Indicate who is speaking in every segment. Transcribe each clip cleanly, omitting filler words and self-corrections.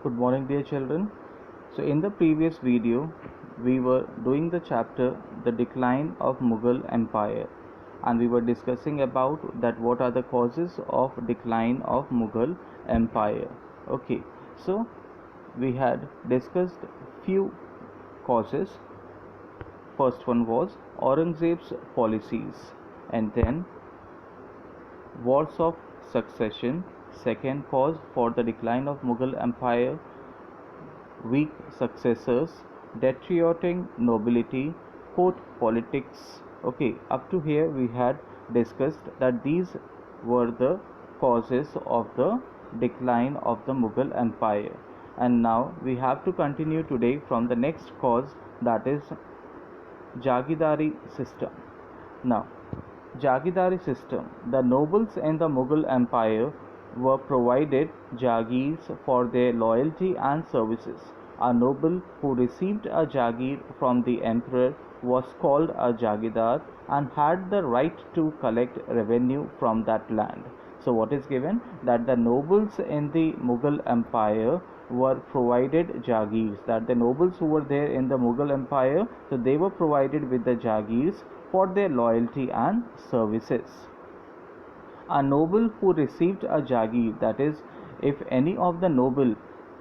Speaker 1: Good morning, dear children. So, in the previous video, we were doing the chapter The Decline of Mughal Empire, and we were discussing about that what are the causes of decline of Mughal Empire. Okay, so we had discussed few causes. First one was Aurangzeb's policies, and then wars of succession. Second cause for the decline of Mughal Empire, weak successors, deteriorating nobility, court politics. Okay, up to here we had discussed that these were the causes of the decline of the Mughal Empire. And now we have to continue today from the next cause, that is Jagidari system. Now, Jagidari system. The nobles in the Mughal Empire were provided jagirs for their loyalty and services. A noble who received a jagir from the emperor was called a jagidar and had the right to collect revenue from that land. So what is given? That the nobles in the Mughal Empire were provided jagirs, that the nobles who were there in the Mughal Empire, so they were provided with the jagirs for their loyalty and services. A noble who received a jagir, that is, if any of the noble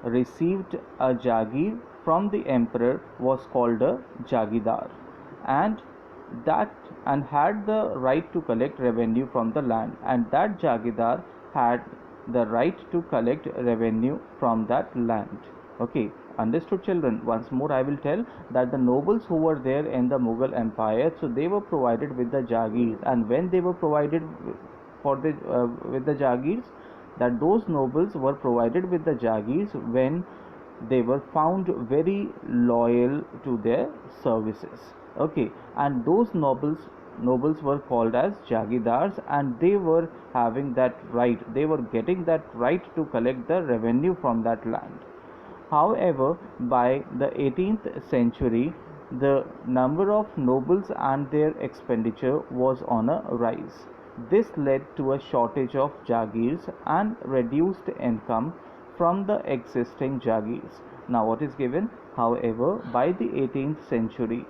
Speaker 1: received a jagir from the emperor, was called a jagidar, and that and had the right to collect revenue from the land, and that jagidar had the right to collect revenue from that land. Okay, understood, children? Once more I will tell that the nobles who were there in the Mughal Empire, so they were provided with the jagirs, and when they were provided for the with the jagirs, that those nobles were provided with the jagirs when they were found very loyal to their services. Okay, and those nobles were called as jagidars, and they were having that right, they were getting that right to collect the revenue from that land. However, by the 18th century, the number of nobles and their expenditure was on a rise. This led to a shortage of jagirs and reduced income from the existing jagirs. Now, what is given? However, by the 18th century,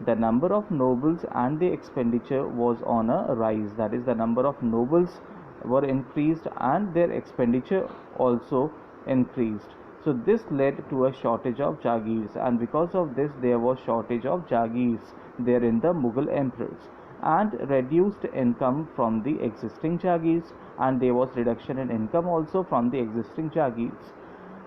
Speaker 1: the number of nobles and the expenditure was on a rise. That is, the number of nobles were increased and their expenditure also increased. So this led to a shortage of jagirs, and because of this there was shortage of jagirs there in the Mughal emperors, and reduced income from the existing jagirs, and there was reduction in income also from the existing jagirs.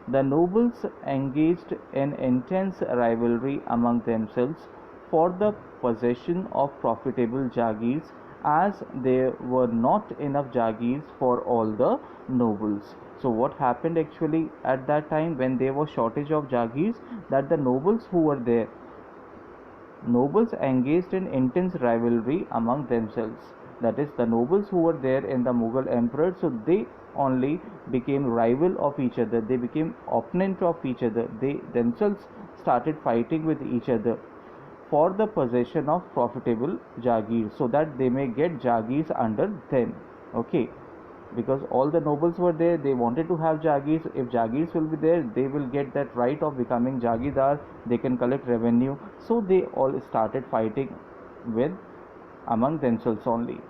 Speaker 1: The nobles engaged in intense rivalry among themselves for the possession of profitable jagirs, as there were not enough jagirs for all the nobles. So what happened actually at that time when there was shortage of jagirs, that the nobles who were there, nobles engaged in intense rivalry among themselves. That is, the nobles who were there in the Mughal emperor, so they only became rival of each other, they became opponent of each other, they themselves started fighting with each other for the possession of profitable jagirs, so that they may get jagirs under them. Okay, because all the nobles were there, they wanted to have jagirs. If jagirs will be there, they will get that right of becoming jagidar, they can collect revenue. So they all started fighting with among themselves only,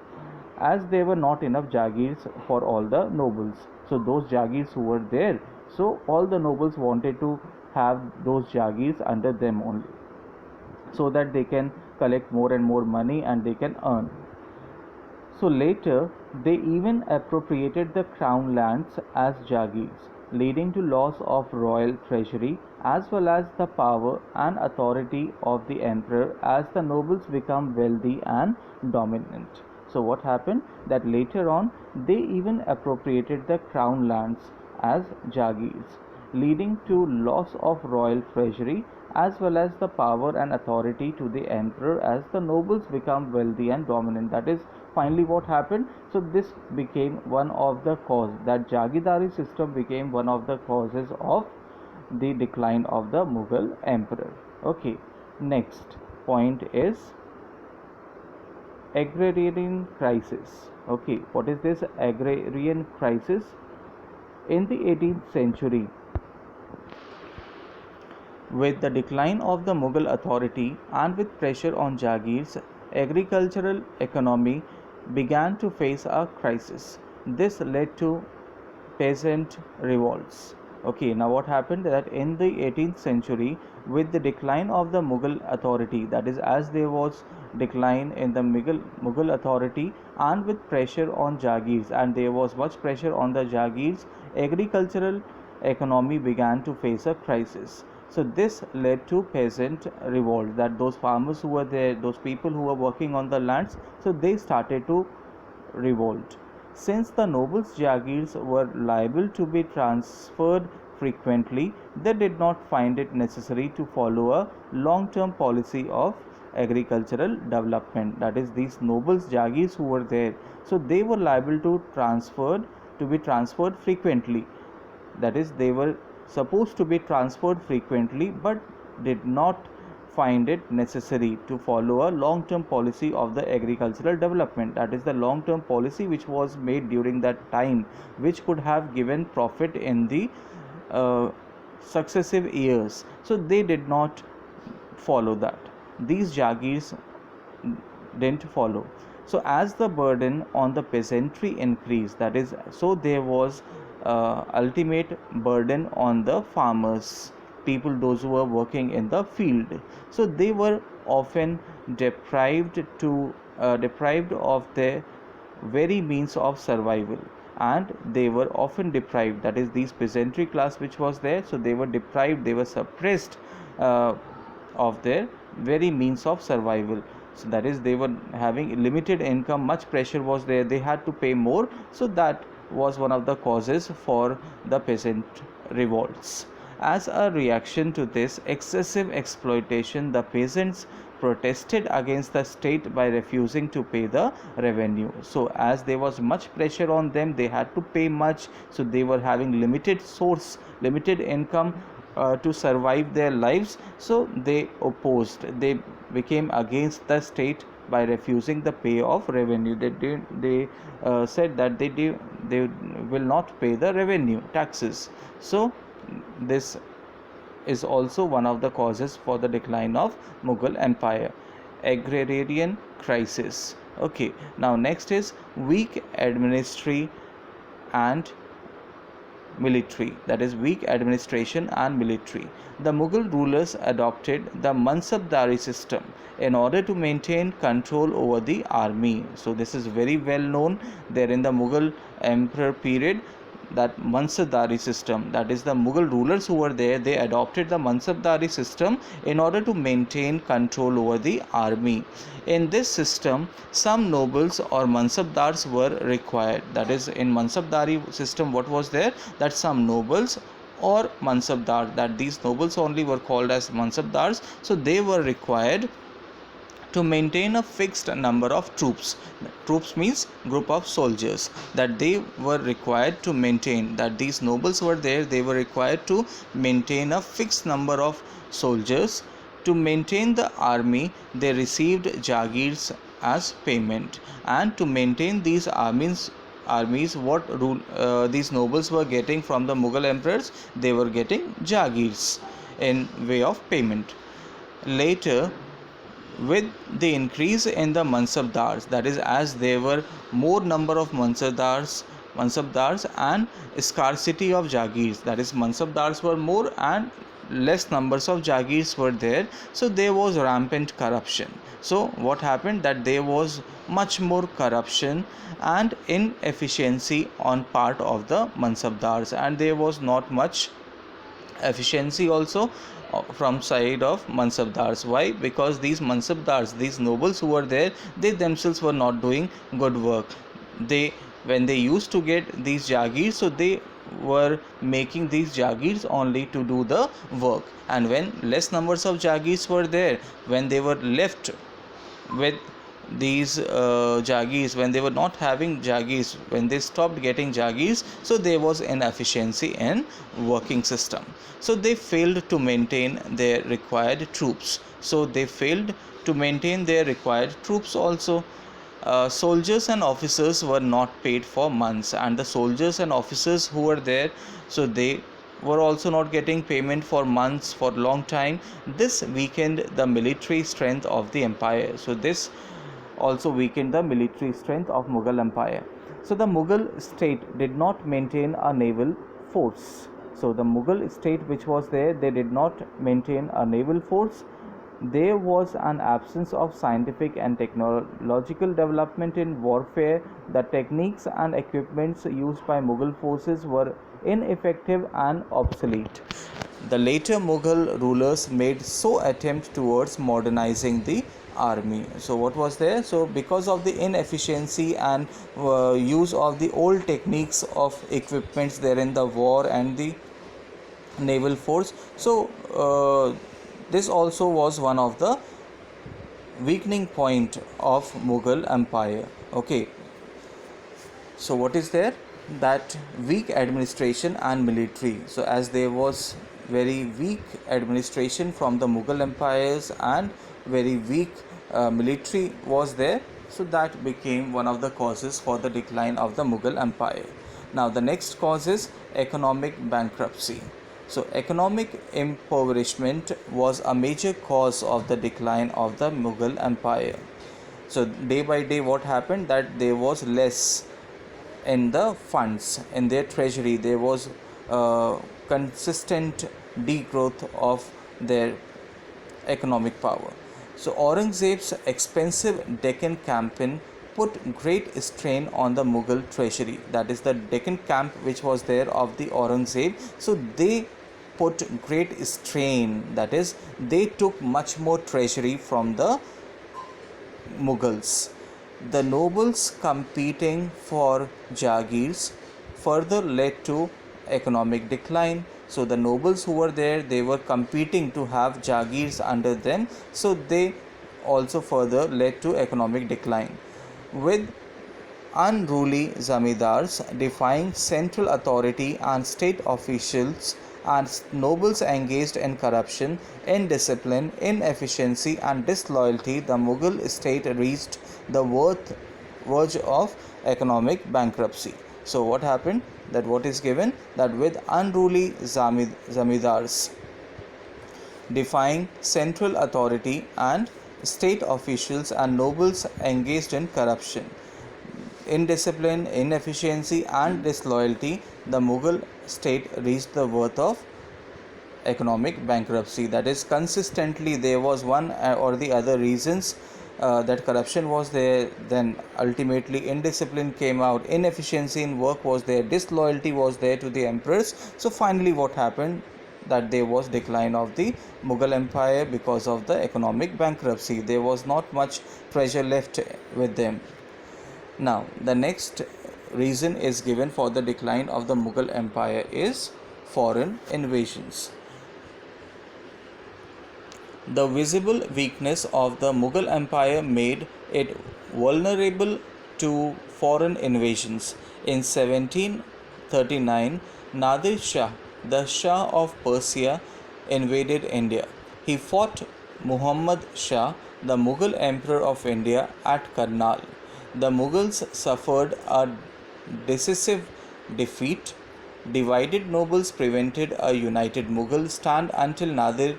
Speaker 1: as there were not enough jagirs for all the nobles. So those jagirs who were there, so all the nobles wanted to have those jagirs under them only, so that they can collect more and more money and they can earn. So later, they even appropriated the crown lands as jagirs, leading to loss of royal treasury as well as the power and authority of the emperor, as the nobles become wealthy and dominant. So what happened? That later on, they even appropriated the crown lands as jagirs, leading to loss of royal treasury as well as the power and authority to the emperor, as the nobles become wealthy and dominant. That is finally what happened. So this became one of the cause, that jagidari system became one of the causes of the decline of the Mughal emperor. Okay, next point is agrarian crisis. Okay, what is this agrarian crisis? In the 18th century, With the decline of the Mughal authority and with pressure on Jagirs, agricultural economy began to face a crisis. This led to peasant revolts. Okay, now what happened that in the 18th century, with the decline of the Mughal authority, that is, as there was decline in the Mughal authority and with pressure on Jagirs, and there was much pressure on the Jagirs, agricultural economy began to face a crisis. So this led to peasant revolt, that those farmers who were there, those people who were working on the lands, so they started to revolt. Since the nobles' jagirs were liable to be transferred frequently, they did not find it necessary to follow a long-term policy of agricultural development. That is, these nobles' jagirs who were there, so they were liable to be transferred frequently. That is, they were supposed to be transferred frequently, but did not find it necessary to follow a long-term policy of the agricultural development. That is the long-term policy which was made during that time, which could have given profit in the successive years. So they did not follow that. These jagirs didn't follow. So as the burden on the peasantry increased, that is, so there was ultimate burden on the farmers, people those who were working in the field. So they were often deprived of their very means of survival, and they were often deprived, that is, these peasantry class which was there, so they were deprived, they were suppressed of their very means of survival. So that is, they were having limited income, much pressure was there, they had to pay more. So that was one of the causes for the peasant revolts. As a reaction to this excessive exploitation, the peasants protested against the state by refusing to pay the revenue. So as there was much pressure on them, they had to pay much, so they were having limited income to survive their lives. So they became against the state by refusing the pay of revenue. They said that they will not pay the revenue taxes. So this is also one of the causes for the decline of Mughal Empire. Agrarian crisis. Okay, now next is weak administration and military, that is, weak administration and military. The Mughal rulers adopted the Mansabdari system in order to maintain control over the army. So this is very well known there in the Mughal emperor period, that Mansabdari system, that is, the Mughal rulers who were there, they adopted the Mansabdari system in order to maintain control over the army. In this system, some nobles or Mansabdars were required. That is, in Mansabdari system, what was there, that some nobles or Mansabdar, that these nobles only were called as Mansabdars, so they were required to maintain a fixed number of troops. Troops means group of soldiers, that they were required to maintain, that these nobles were there, they were required to maintain a fixed number of soldiers. To maintain the army, they received jagirs as payment, and to maintain these armies, what these nobles were getting from the Mughal emperors, they were getting jagirs in way of payment. Later, with the increase in the Mansabdars, that is, as there were more number of Mansabdars and scarcity of jagirs, that is, Mansabdars were more and less numbers of jagirs were there, so there was rampant corruption. So what happened, that there was much more corruption and inefficiency on part of the Mansabdars, and there was not much efficiency also from side of Mansabdars. Why? Because these Mansabdars, these nobles who were there, they themselves were not doing good work. When they used to get these jagirs, so they were making these jagirs only to do the work, and when less numbers of jagirs were there, when they were left with these jagirs, when they were not having jagirs, when they stopped getting jagirs, so there was inefficiency in working system. So they failed to maintain their required troops. Also, soldiers and officers were not paid for months, and the soldiers and officers who were there, so they were also not getting payment for months, for long time. This weakened the military strength of the empire. So this also weakened the military strength of Mughal empire. So the Mughal state did not maintain a naval force. So the Mughal state which was there, they did not maintain a naval force. There was an absence of scientific and technological development in warfare. The techniques and equipments used by Mughal forces were ineffective and obsolete. The later Mughal rulers made so attempt towards modernizing the army. So what was there? So because of the inefficiency and use of the old techniques of equipments there in the war and the naval force, so this also was one of the weakening point of Mughal empire. Okay, so what is there? That weak administration and military. So as there was very weak administration from the Mughal empires and very weak military was there, so that became one of the causes for the decline of the Mughal empire. Now the next cause is economic bankruptcy. So economic impoverishment was a major cause of the decline of the Mughal empire. So day by day what happened, that there was less in the funds in their treasury. There was consistent degrowth of their economic power. So Aurangzeb's expensive Deccan campaign put great strain on the Mughal treasury. That is the Deccan camp which was there of the Aurangzeb. So they put great strain, that is they took much more treasury from the Mughals. The nobles competing for Jagirs further led to economic decline. So the nobles who were there, they were competing to have Jagirs under them, so they also further led to economic decline, with unruly zamindars defying central authority and state officials, and nobles engaged in corruption, indiscipline, inefficiency and disloyalty. The Mughal state reached the verge of economic bankruptcy. So what happened? That what is given, that with unruly zamindars defying central authority and state officials, and nobles engaged in corruption, indiscipline, inefficiency and disloyalty, the Mughal state reached the verge of economic bankruptcy. That is, consistently there was one or the other reasons that corruption was there, then ultimately indiscipline came out, inefficiency in work was there, disloyalty was there to the emperors. So finally what happened, that there was decline of the Mughal empire because of the economic bankruptcy. There was not much treasure left with them. Now the next reason is given for the decline of the Mughal empire is foreign invasions. The visible weakness of the Mughal empire made it vulnerable to foreign invasions. In 1739, Nadir Shah, the Shah of Persia, invaded India. He fought Muhammad Shah, the Mughal emperor of India, at Karnal. The Mughals suffered a decisive defeat. Divided nobles prevented a united Mughal stand until Nadir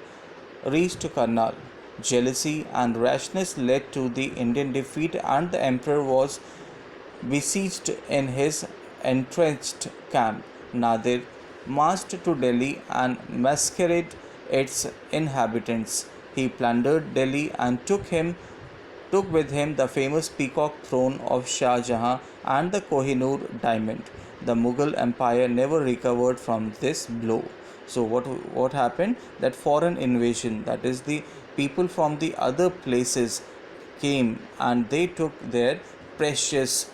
Speaker 1: reached Karnal. Jealousy and rashness led to the Indian defeat, and the emperor was besieged in his entrenched camp. Nadir marched to Delhi and massacred its inhabitants. He plundered Delhi and took with him the famous peacock throne of Shah Jahan and the Kohinoor diamond. The Mughal empire never recovered from this blow. So what happened? That foreign invasion, that is the people from the other places came and they took their precious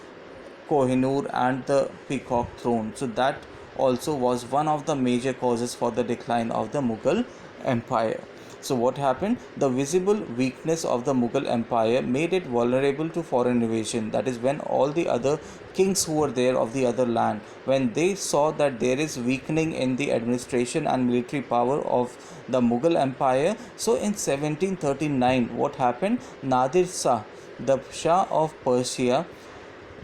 Speaker 1: Kohinoor and the peacock throne. So that also was one of the major causes for the decline of the Mughal empire. So what happened? The visible weakness of the Mughal empire made it vulnerable to foreign invasion. That is, when all the other kings who were there of the other land, when they saw that there is weakening in the administration and military power of the Mughal empire, so in 1739 what happened? Nadir Shah, the Shah of Persia,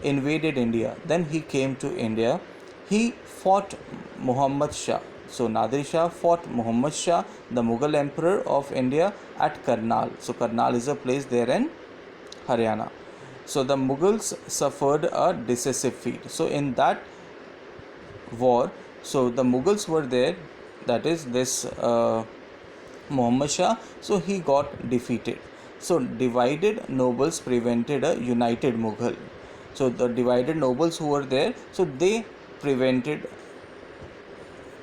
Speaker 1: invaded India. Then he came to India. He fought Muhammad Shah. So Nadir Shah fought Muhammad Shah, the Mughal emperor of India, at Karnal. So Karnal is a place there in Haryana. So the Mughals suffered a decisive defeat. So in that war, so the Mughals were there, that is this Muhammad Shah, so he got defeated. So divided nobles prevented a united Mughal. So the divided nobles who were there, so they prevented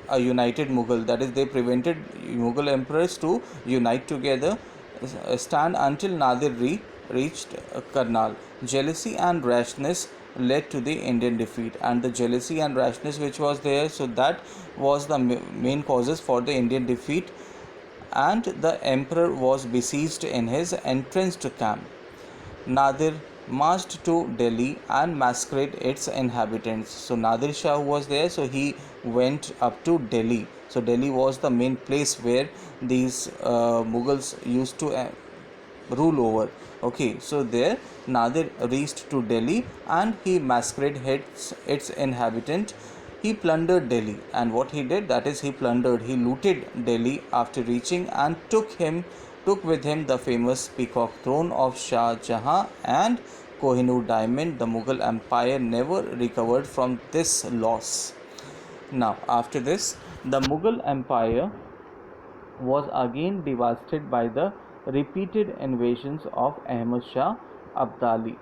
Speaker 1: a united Mughal, that is, they prevented Mughal emperors to unite together, stand until Nadir reached Karnal. Jealousy and rashness led to the Indian defeat, and the jealousy and rashness which was there, so that was the main causes for the Indian defeat, and the emperor was besieged in his entrenched camp. Nadir marched to Delhi and massacred its inhabitants. So Nadir Shah was there, so he went up to Delhi. So Delhi was the main place where these Mughals used to rule over. Okay, so there Nadir reached to Delhi and he massacred its inhabitant. He plundered Delhi, and what he did, that is, he looted Delhi after reaching, and took with him the famous peacock throne of Shah Jahan and Kohinoor diamond. The Mughal Empire never recovered from this loss. Now, after this, the Mughal Empire was again devastated by the repeated invasions of Ahmad Shah Abdali.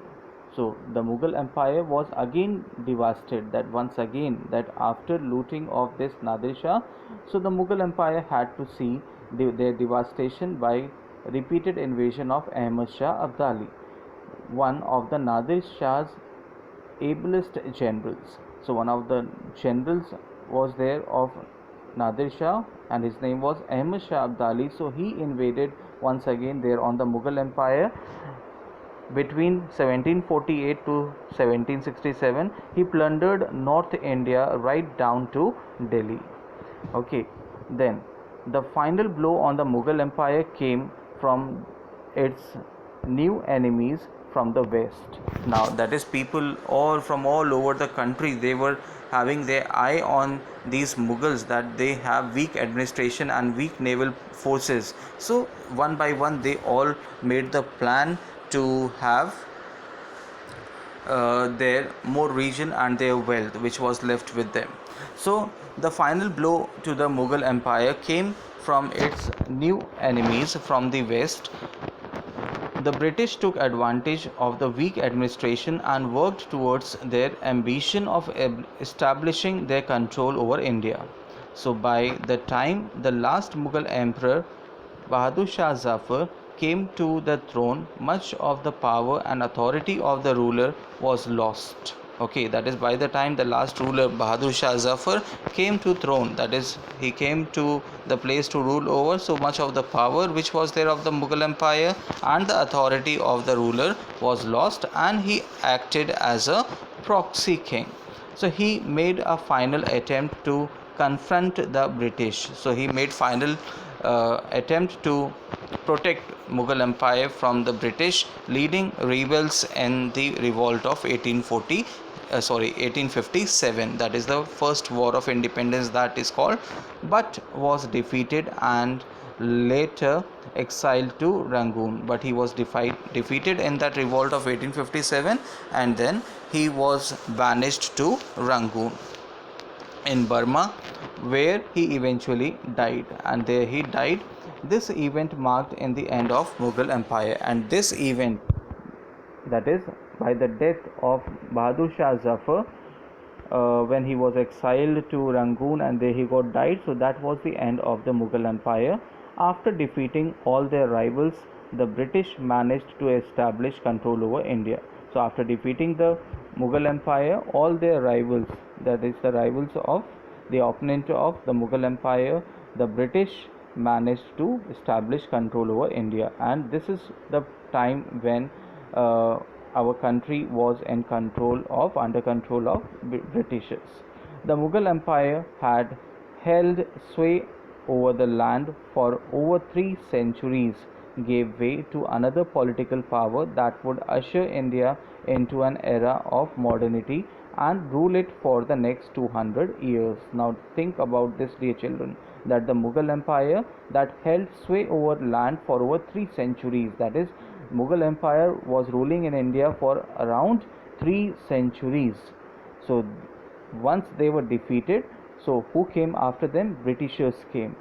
Speaker 1: So the Mughal Empire was again devastated, that once again, that after looting of this Nadir Shah, so the Mughal Empire had to see their devastation by repeated invasion of Ahmad Shah Abdali, one of the Nadir Shah's ablest generals. So one of the generals was there of Nadir Shah, and his name was Ahmad Shah Abdali. So he invaded once again there on the Mughal Empire. Between 1748 to 1767, he plundered North India right down to Delhi. Okay, then the final blow on the Mughal Empire came from its new enemies from the west. Now, that is, people all from all over the country, they were having their eye on these Mughals, that they have weak administration and weak naval forces. So one by one they all made the plan to have their more region and their wealth which was left with them. So the final blow to the Mughal Empire came from its new enemies from the west. The British took advantage of the weak administration and worked towards their ambition of establishing their control over India. So by the time the last Mughal emperor, Bahadur Shah Zafar, came to the throne, much of the power and authority of the ruler was lost. Okay, that is, by the time the last ruler Bahadur Shah Zafar came to throne, that is, he came to the place to rule over, so much of the power which was there of the Mughal Empire and the authority of the ruler was lost, and he acted as a proxy king. So he made a final attempt to confront the British. So he made final attempt to protect Mughal Empire from the British, leading rebels in the revolt of 1857. That is the first war of independence, that is called, but was defeated and later exiled to Rangoon. But he was defeated in that revolt of 1857, and then he was banished to Rangoon in Burma, where he eventually died, and there he died. This event marked in the end of Mughal Empire, and this event, that is, by the death of Bahadur Shah Zafar, when he was exiled to Rangoon and there he got died, so that was the end of the Mughal Empire. After defeating all their rivals, the British managed to establish control over India. So after defeating the Mughal Empire, all their rivals, that is the rivals of the opponent of the Mughal Empire, the British managed to establish control over India, and this is the time when our country was under control of Britishers. The Mughal Empire had held sway over the land for over 3 centuries, gave way to another political power that would usher India into an era of modernity and rule it for the next 200 years. Now think about this, dear children, that the Mughal Empire that held sway over land for over 3 centuries, that is, Mughal Empire was ruling in India for around 3 centuries. So once they were defeated, so who came after them? Britishers came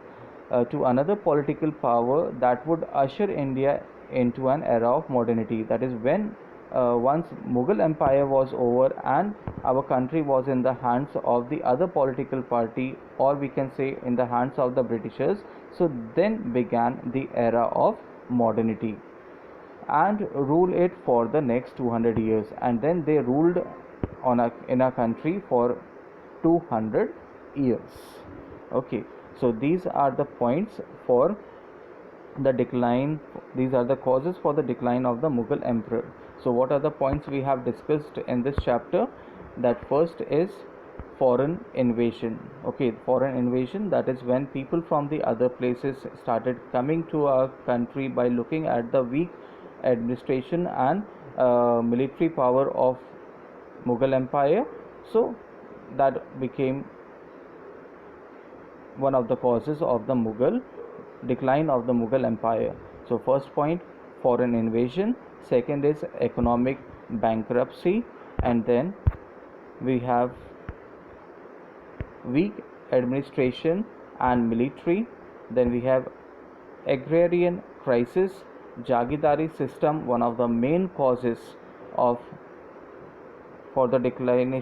Speaker 1: to another political power that would usher India into an era of modernity. That is, when once Mughal Empire was over and our country was in the hands of the other political party, or we can say in the hands of the Britishers, so then began the era of modernity, and rule it for the next 200 years. And then they ruled in a country for 200 years. Okay, so these are the points for the decline. These are the causes for the decline of the Mughal emperor. So what are the points we have discussed in this chapter? That first is foreign invasion. Okay, foreign invasion, that is when people from the other places started coming to our country by looking at the weak administration and military power of Mughal Empire. So that became one of the causes of the decline of the Mughal Empire. So first point, foreign invasion. Second is economic bankruptcy, and then we have weak administration and military. Then we have agrarian crisis, Jagidari system, one of the main causes of for the decline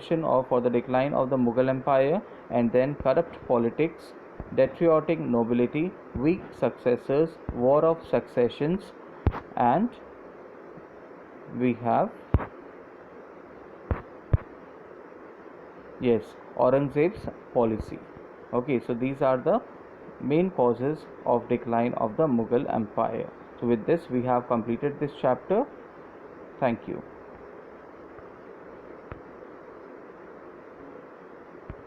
Speaker 1: of the Mughal Empire. And then corrupt politics, patriotic nobility, weak successors, war of successions, and we have Aurangzeb's policy. Okay, so these are the main causes of decline of the Mughal Empire. So with this we have completed this chapter. Thank you.